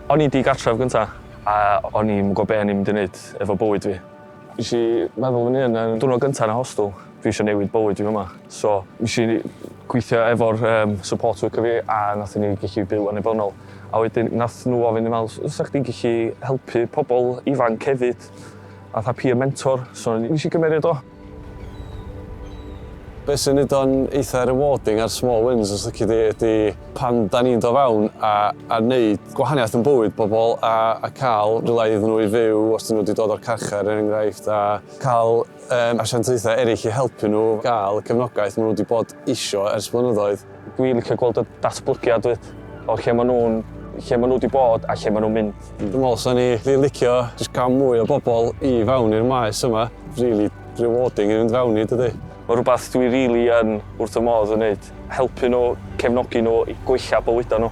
O'n i di gartref gynta, a o'n i'n gwybod be o'n i'n mynd i wneud efo bywyd fi. Nes i meddwl fyny yn diwrnod gynta yn y hostel, dwi eisiau newid bywyd fi yma. So, nes i gweithio efo'r support worker fi a nath ni gallu byw yn ebynnol. A wedyn nath nhw ofyn i meddwl, os chdi'n gallu helpu pobl ifanc hefyd, a tha peer mentor, so nes i gymeriad o. Be sy'n neud o'n eitha rewarding ar small wins os lyci di ydi pan da ni'n dod fewn a neud gwahaniaeth yn bywyd bobl a cael rhywle iddyn nhw i fyw os dyn nhw wedi dod o'r carchar er enghraifft a cael asiantaethau eraill i helpu nhw gael y cefnogaeth maen nhw wedi bod isio ers blynyddoedd. Dwi'n licio gweld y datblygiad o lle maen nhw wedi bod a lle maen nhw'n mynd. Dwi'n meddwl sa'n ni licio jyst cael mwy o bobl i fewn i'r maes yma. Really rewarding i fynd fewn i, dydy. Mae rhywbeth dwi rili yn wrth y modd yn wneud, helpu nhw, cefnogi nhw i gwella bywydau nhw.